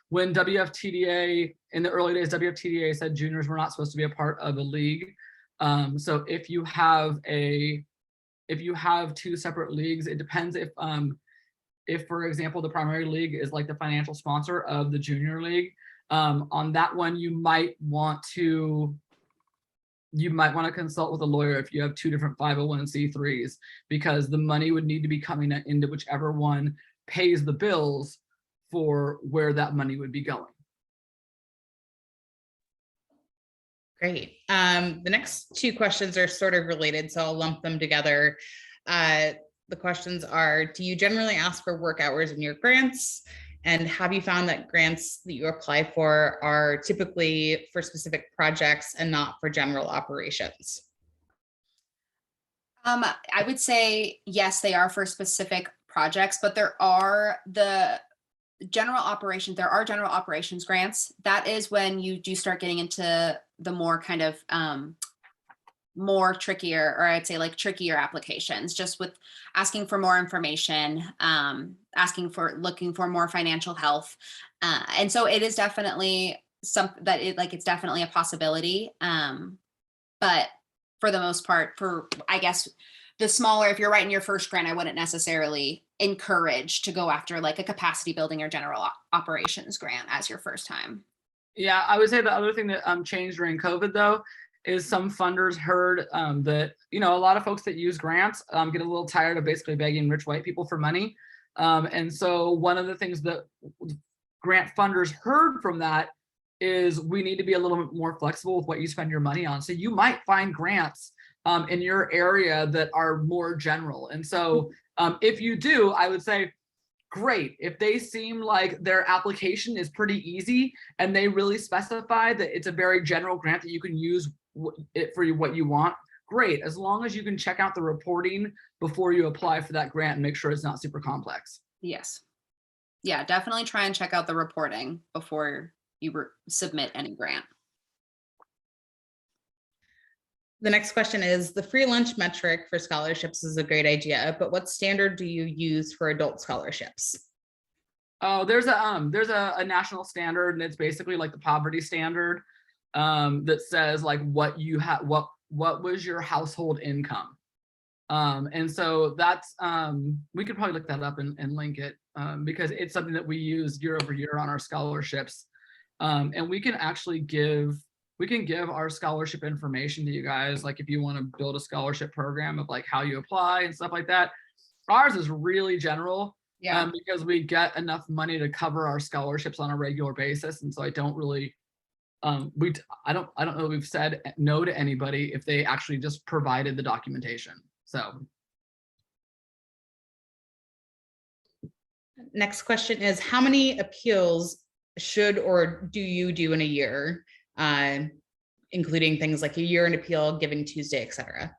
when WFTDA, in the early days, WFTDA said juniors were not supposed to be a part of a league. So if you have two separate leagues, it depends if, for example, the primary league is like the financial sponsor of the junior league. On that one, you might want to you might want to consult with a lawyer if you have two different 501c3s, because the money would need to be coming into whichever one pays the bills for where that money would be going. Great. The next two questions are sort of related, so I'll lump them together. The questions are, do you generally ask for work hours in your grants? And have you found that grants that you apply for are typically for specific projects and not for general operations? I would say, yes, they are for specific projects, but there are general operations grants. That is when you do start getting into the more kind of more trickier, or I'd say like trickier applications, just with asking for more information, looking for more financial health. And so it is definitely it's definitely a possibility. But for the most part, I guess the smaller, if you're writing your first grant, I wouldn't necessarily encourage to go after like a capacity building or general operations grant as your first time. Yeah, I would say the other thing that changed during COVID though is some funders heard that, a lot of folks that use grants get a little tired of basically begging rich white people for money. And so one of the things that grant funders heard from that is we need to be a little bit more flexible with what you spend your money on. So you might find grants in your area that are more general. And so if you do, I would say, great. If they seem like their application is pretty easy and they really specify that it's a very general grant that you can use it for what you want, great. As long as you can check out the reporting before you apply for that grant and make sure it's not super complex. Yes. Yeah, definitely try and check out the reporting before you submit any grant. The next question is, the free lunch metric for scholarships is a great idea, but what standard do you use for adult scholarships? Oh, there's a national standard, and it's basically like the poverty standard that says like what you have, what was your household income. And so that's we could probably look that up and link it because it's something that we use year over year on our scholarships. And we can actually give our scholarship information to you guys. Like if you want to build a scholarship program of like how you apply and stuff like that. Ours is really general. Yeah. Because we get enough money to cover our scholarships on a regular basis. And so I don't really, I don't know if we've said no to anybody if they actually just provided the documentation. So. Next question is, how many appeals should or do you do in a year? Including things like a year-end appeal, Giving Tuesday, etc.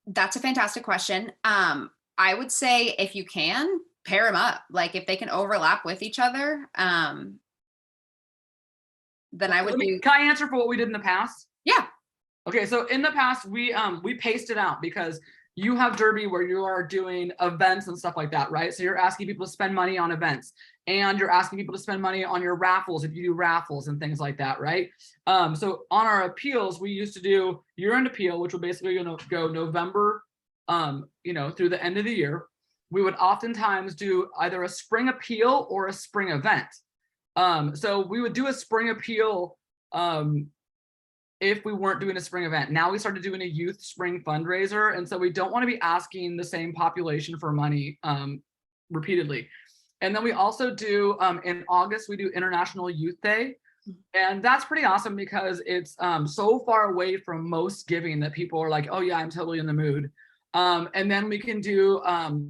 That's a fantastic question. I would say if you can, pair them up. Like if they can overlap with each other, then I would do. Can I answer for what we did in the past? Yeah. Okay, so in the past, we paced it out because you have Derby where you are doing events and stuff like that, right? So you're asking people to spend money on events, and you're asking people to spend money on your raffles if you do raffles and things like that, right? So on our appeals, we used to do year-end appeal, which would basically go November, through the end of the year. We would oftentimes do either a spring appeal or a spring event. So we would do a spring appeal if we weren't doing a spring event. Now we started doing a youth spring fundraiser. And so we don't want to be asking the same population for money repeatedly. And then we also do, in August, we do International Youth Day. And that's pretty awesome because it's so far away from most giving that people are like, oh yeah, I'm totally in the mood. And then we can do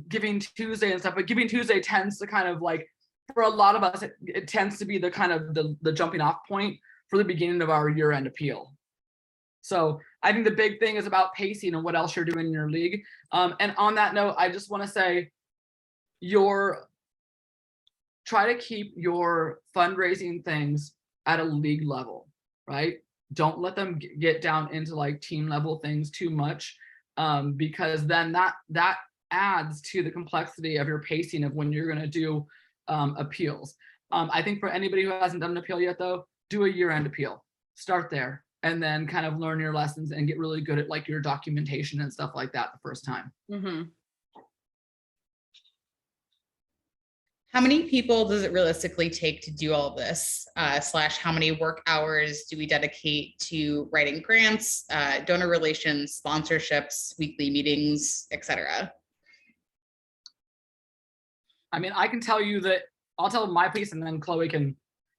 Giving Tuesday and stuff, but Giving Tuesday tends to kind of like, for a lot of us, it tends to be the kind of the jumping off point for the beginning of our year-end appeal. So I think the big thing is about pacing and what else you're doing in your league. And on that note, I just want to say try to keep your fundraising things at a league level, right? Don't let them get down into like team level things too much, because then that adds to the complexity of your pacing of when you're going to do appeals. I think for anybody who hasn't done an appeal yet though, do a year-end appeal. Start there and then kind of learn your lessons and get really good at like your documentation and stuff like that the first time. Mm-hmm. How many people does it realistically take to do all of this? Slash, how many work hours do we dedicate to writing grants, donor relations, sponsorships, weekly meetings, etc.? I mean, I can tell you that I'll tell my piece and then Chloe can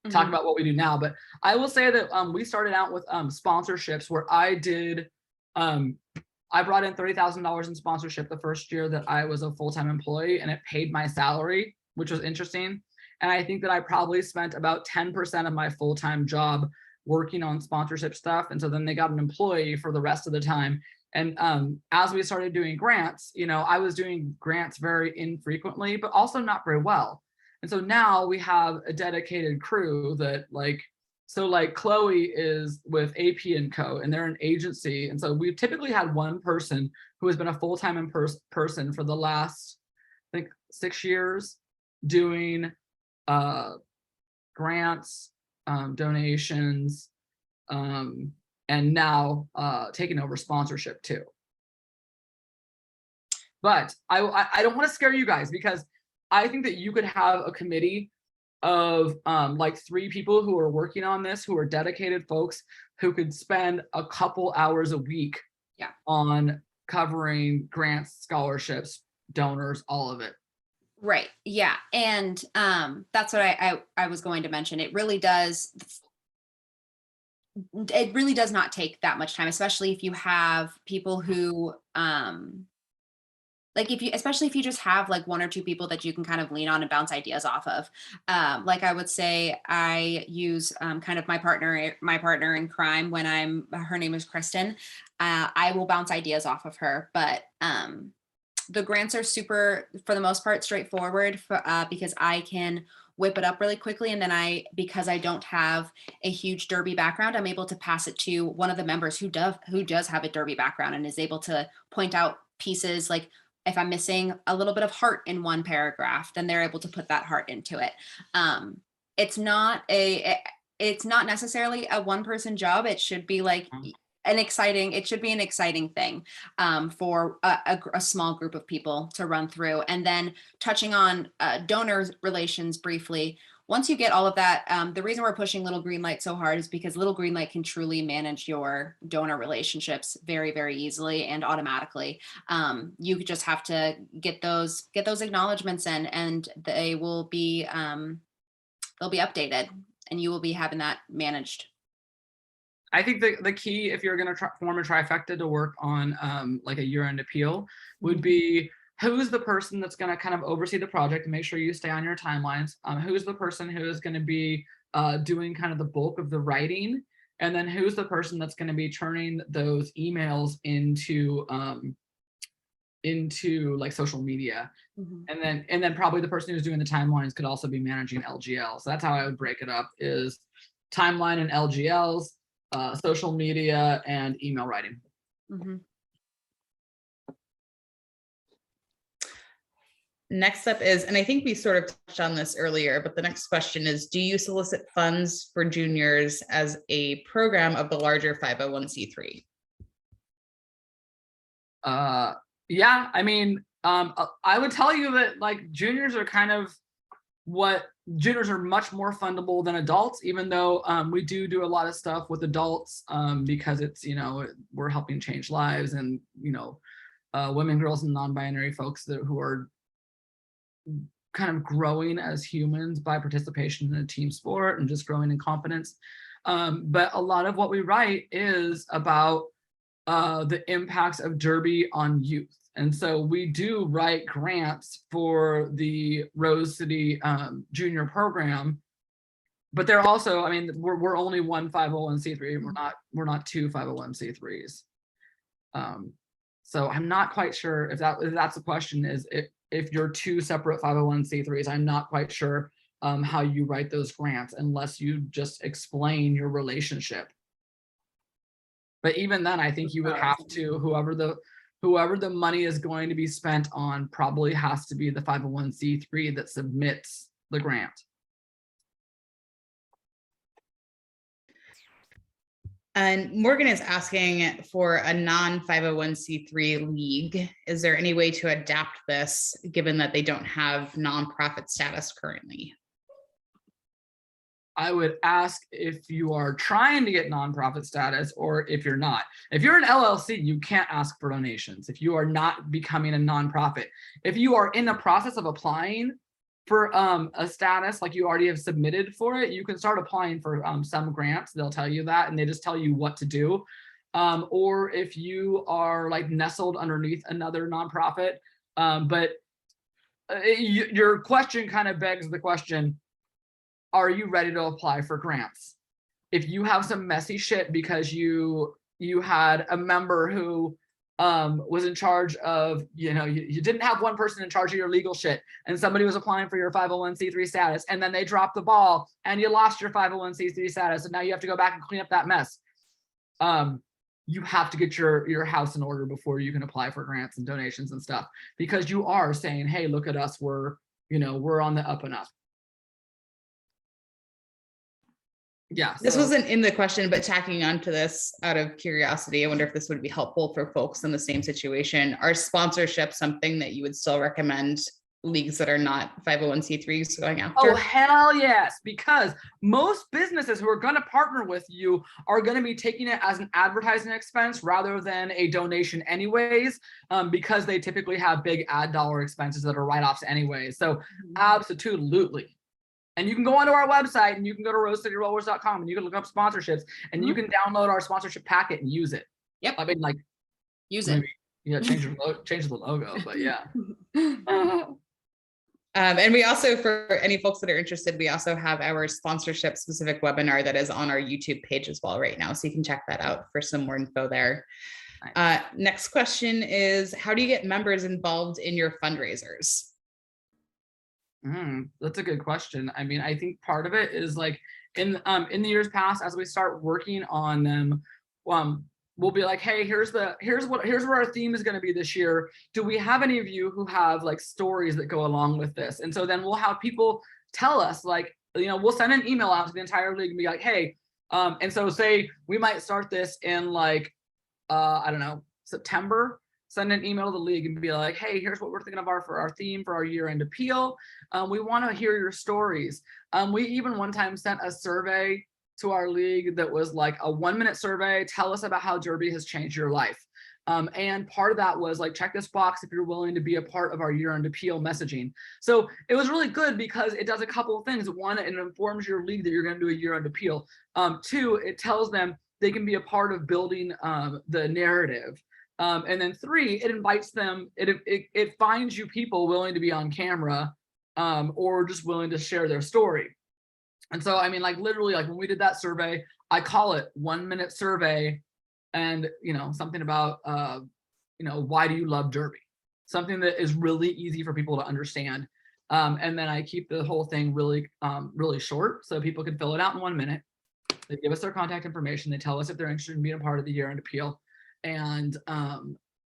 talk about what we do now. But I will say that we started out with sponsorships where I did, I brought in $30,000 in sponsorship the first year that I was a full-time employee, and it paid my salary, which was interesting. And I think that I probably spent about 10% of my full-time job working on sponsorship stuff. And so then they got an employee for the rest of the time. And as we started doing grants, you know, I was doing grants very infrequently, but also not very well. And so now we have a dedicated crew that so Chloe is with AP & Co, and they're an agency. And so we've typically had one person who has been a full-time person for the last, I think, 6 years doing grants, donations, and now taking over sponsorship too. But I don't want to scare you guys, because I think that you could have a committee of like 3 people who are working on this, who are dedicated folks who could spend a couple hours a week on covering grants, scholarships, donors, all of it. Right. Yeah. And that's what I was going to mention. It really does not take that much time, especially if you have people who especially if you just have like 1 or 2 people that you can kind of lean on and bounce ideas off of. Like I would say, I use kind of my partner in crime when her name is Kristen. I will bounce ideas off of her, but the grants are super, for the most part, straightforward because I can whip it up really quickly. And then because I don't have a huge Derby background, I'm able to pass it to one of the members who does have a Derby background and is able to point out pieces. Like if I'm missing a little bit of heart in one paragraph, then they're able to put that heart into it. It's not necessarily a 1-person job. It should be like an exciting thing for a small group of people to run through. And then touching on donor relations briefly, once you get all of that, the reason we're pushing Little Green Light so hard is because Little Green Light can truly manage your donor relationships very, very easily and automatically. You just have to get those acknowledgements in, and they will be they'll be updated, and you will be having that managed. I think the key, if you're going to form a trifecta to work on like a year-end appeal, would be who's the person that's going to kind of oversee the project and make sure you stay on your timelines. Who's the person who is going to be doing kind of the bulk of the writing, and then who's the person that's going to be turning those emails into like social media. And then probably the person who's doing the timelines could also be managing LGL. So that's how I would break it up: is timeline and LGLs, social media, and email writing. Next up is, and I think we sort of touched on this earlier, but the next question is, do you solicit funds for juniors as a program of the larger 501c3? Yeah, I mean, I would tell you that like juniors are juniors are much more fundable than adults, even though we do a lot of stuff with adults because it's, you know, we're helping change lives, and, you know, women, girls, and non-binary folks who are kind of growing as humans by participation in a team sport and just growing in confidence. But a lot of what we write is about the impacts of Derby on youth. And so we do write grants for the Rose City Junior program, but they're also, I mean, we're only one 501c3. We're not 2 501c3s. So I'm not quite sure if that's the question, is if you're 2 separate 501c3s. I'm not quite sure how you write those grants unless you just explain your relationship. But even then, I think you would have to, whoever the money is going to be spent on probably has to be the 501c3 that submits the grant. And Morgan is asking for a non-501c3 league. Is there any way to adapt this given that they don't have nonprofit status currently? I would ask if you are trying to get nonprofit status or if you're not. If you're an LLC, you can't ask for donations if you are not becoming a nonprofit. If you are in the process of applying for a status, like you already have submitted for it, you can start applying for some grants. They'll tell you that, and they just tell you what to do. Or if you are like nestled underneath another nonprofit, your question kind of begs the question, are you ready to apply for grants? If you have some messy shit because you had a member who was in charge of, you didn't have one person in charge of your legal shit, and somebody was applying for your 501c3 status, and then they dropped the ball and you lost your 501c3 status, and now you have to go back and clean up that mess. You have to get your house in order before you can apply for grants and donations and stuff, because you are saying, hey, look at us, we're on the up and up. Yeah. This wasn't in the question, but tacking onto this out of curiosity, I wonder if this would be helpful for folks in the same situation. Are sponsorships something that you would still recommend leagues that are not 501c3s going after? Oh, hell yes, because most businesses who are going to partner with you are going to be taking it as an advertising expense rather than a donation anyways, because they typically have big ad dollar expenses that are write-offs anyways. So absolutely. And you can go onto our website and you can go to rosecityrollers.com and you can look up sponsorships and you can download our sponsorship packet and use it. Yep. I mean, like, use it. Change the logo, but yeah. And we also, for any folks that are interested, we also have our sponsorship specific webinar that is on our YouTube page as well right now. So you can check that out for some more info there. Next question is, how do you get members involved in your fundraisers? That's a good question. I mean, I think part of it is like in the years past, as we start working on them, we'll be like, hey, here's where our theme is going to be this year. Do we have any of you who have like stories that go along with this? And so then we'll have people tell us, like, we'll send an email out to the entire league and be like, hey, and so say we might start this in like, I don't know, September. Send an email to the league and be like, hey, here's what we're thinking of for our theme for our year-end appeal. We want to hear your stories. We even one time sent a survey to our league that was like a 1-minute survey. Tell us about how Derby has changed your life. And part of that was like, check this box if you're willing to be a part of our year-end appeal messaging. So it was really good because it does a couple of things. One, it informs your league that you're going to do a year-end appeal. Two, it tells them they can be a part of building the narrative. And then 3, it invites them, it finds you people willing to be on camera or just willing to share their story. And so, I mean, like literally, like when we did that survey, I call it 1-minute survey and, something about, why do you love Derby? Something that is really easy for people to understand. And then I keep the whole thing really, really short so people can fill it out in 1 minute. They give us their contact information. They tell us if they're interested in being a part of the year-end appeal. And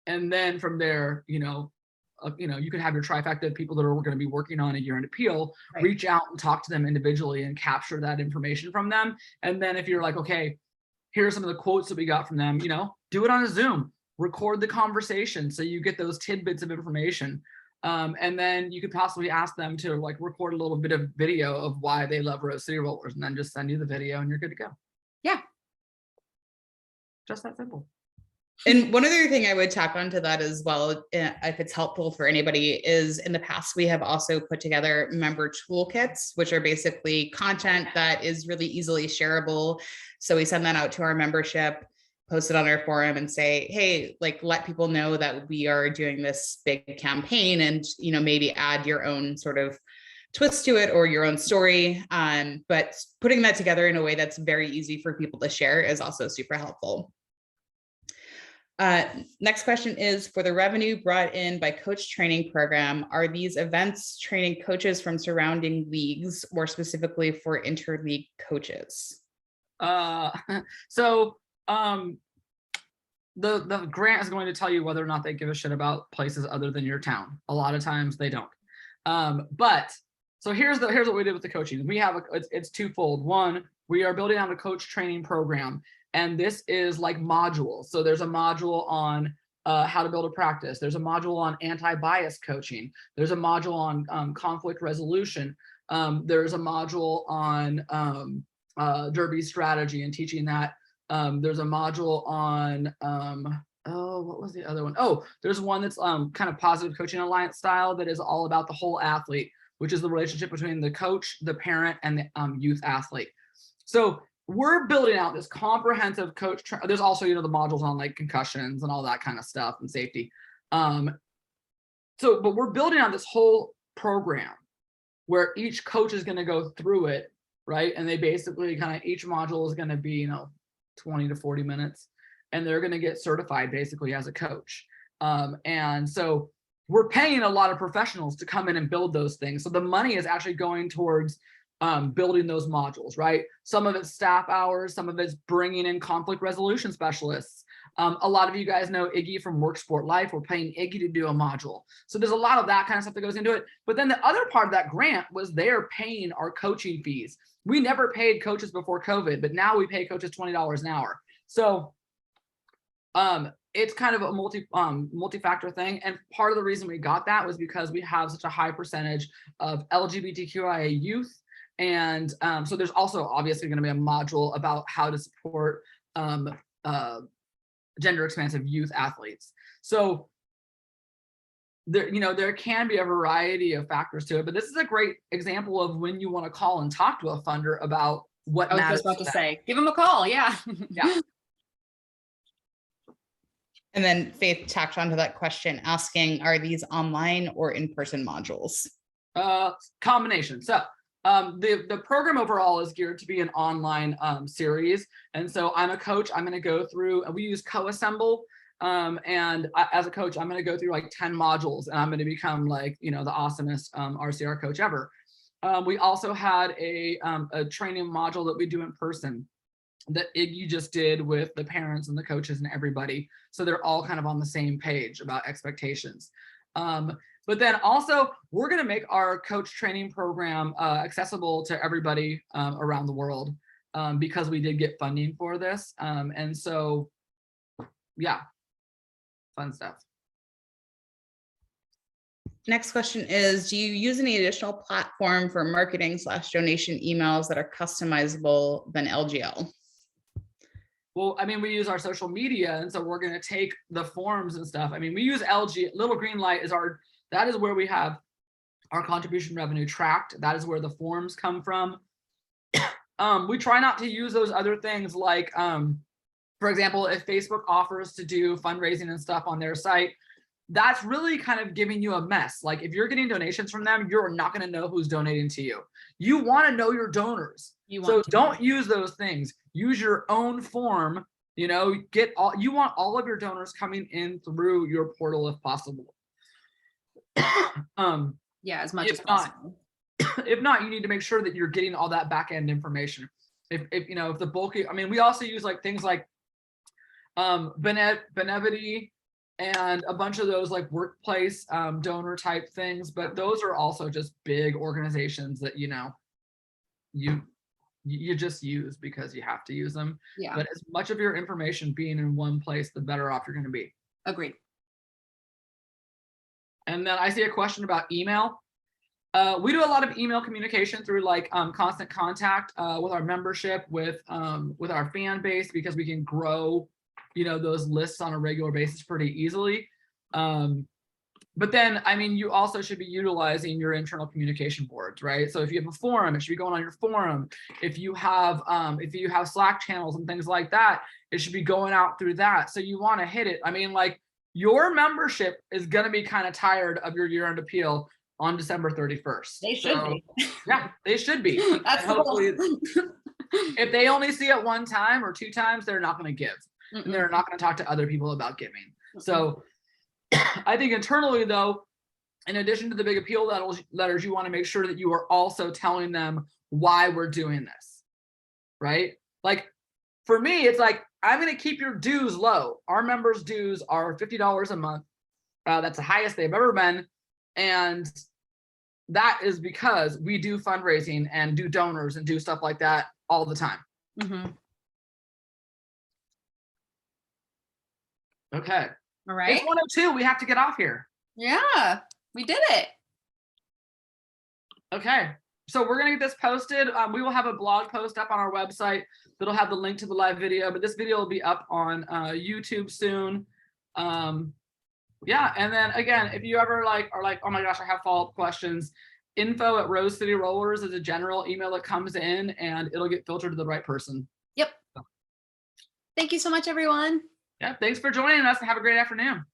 then from there, you can have your trifecta of people that are going to be working on a year-end appeal, right. Reach out and talk to them individually and capture that information from them. And then if you're like, okay, here's some of the quotes that we got from them, do it on a Zoom, record the conversation so you get those tidbits of information. And then you could possibly ask them to like record a little bit of video of why they love Rose City Rollers, and then just send you the video and you're good to go. Yeah. Just that simple. And one other thing I would tack onto that as well, if it's helpful for anybody, is in the past, we have also put together member toolkits, which are basically content that is really easily shareable. So we send that out to our membership, post it on our forum and say, hey, like let people know that we are doing this big campaign and, maybe add your own sort of twist to it or your own story. But putting that together in a way that's very easy for people to share is also super helpful. Next question is, for the revenue brought in by coach training program, are these events training coaches from surrounding leagues or specifically for interleague coaches? So the grant is going to tell you whether or not they give a shit about places other than your town. A lot of times they don't. But so here's what we did with the coaching. We have it's twofold. One, we are building out a coach training program. And this is like modules. So there's a module on how to build a practice. There's a module on anti-bias coaching. There's a module on conflict resolution. There's a module on Derby strategy and teaching that. There's a module on, oh, what was the other one? Oh, there's one that's kind of positive coaching alliance style that is all about the whole athlete, which is the relationship between the coach, the parent, and the youth athlete. So we're building out this comprehensive coach. There's also, the modules on like concussions and all that kind of stuff and safety. But we're building out this whole program where each coach is going to go through it, right? And they basically each module is going to be, 20 to 40 minutes, and they're going to get certified basically as a coach. And so we're paying a lot of professionals to come in and build those things. So the money is actually going towards building those modules, right? Some of it's staff hours, some of it's bringing in conflict resolution specialists. A lot of you guys know Iggy from Work Sport Life. We're paying Iggy to do a module. So there's a lot of that kind of stuff that goes into it. But then the other part of that grant was they're paying our coaching fees. We never paid coaches before COVID, but now we pay coaches $20 an hour. So it's kind of a multi-factor thing. And part of the reason we got that was because we have such a high percentage of LGBTQIA youth. And so there's also obviously going to be a module about how to support gender expansive youth athletes. So there can be a variety of factors to it, but this is a great example of when you want to call and talk to a funder about what matters. I was just about to say, give them a call. Yeah. Yeah. And then Faith tacked onto that question asking, are these online or in-person modules? Combination. So the program overall is geared to be an online series. And so I'm a coach. I'm going to go through, we use co-assemble. And as a coach, I'm going to go through like 10 modules, and I'm going to become like, the awesomest RCR coach ever. We also had a training module that we do in person that Iggy just did with the parents and the coaches and everybody. So they're all kind of on the same page about expectations. But then also we're going to make our coach training program accessible to everybody around the world because we did get funding for this. And so, yeah, fun stuff. Next question is, do you use any additional platform for marketing / donation emails that are customizable than LGL? Well, I mean, we use our social media, and so we're going to take the forms and stuff. I mean, we use Little Green Light that is where we have our contribution revenue tracked. That is where the forms come from. We try not to use those other things like, for example, if Facebook offers to do fundraising and stuff on their site, that's really kind of giving you a mess. Like if you're getting donations from them, you're not going to know who's donating to you. You want to know your donors. So don't use those things. Use your own form. You want all of your donors coming in through your portal if possible. Yeah, as much as possible. If not, you need to make sure that you're getting all that back end information. If the bulky, I mean, we also use like things like Benevity and a bunch of those like workplace donor type things, but those are also just big organizations that you just use because you have to use them. Yeah. But as much of your information being in one place, the better off you're going to be. Agreed. And then I see a question about email. We do a lot of email communication through like constant contact with our membership, with our fan base, because we can grow, those lists on a regular basis pretty easily. But then, I mean, you also should be utilizing your internal communication boards, right? So if you have a forum, it should be going on your forum. If you have Slack channels and things like that, it should be going out through that. So you want to hit it. I mean, like your membership is going to be kind of tired of your year-end appeal on December 31st. They should be. Yeah, they should be. That's hopefully, if they only see it one time or two times, they're not going to give. And they're not going to talk to other people about giving. So I think internally, though, in addition to the big appeal letters, you want to make sure that you are also telling them why we're doing this, right? Like for me, it's like, I'm going to keep your dues low. Our members' dues are $50 a month. That's the highest they've ever been. And that is because we do fundraising and do donors and do stuff like that all the time. Okay. All right. It's 1:02. We have to get off here. Yeah, we did it. Okay. So we're going to get this posted. We will have a blog post up on our website that'll have the link to the live video, but this video will be up on YouTube soon. Yeah. And then again, if you ever are like, oh my gosh, I have follow-up questions, info@Rose City Rollers is a general email that comes in and it'll get filtered to the right person. Yep. Thank you so much, everyone. Yeah. Thanks for joining us and have a great afternoon.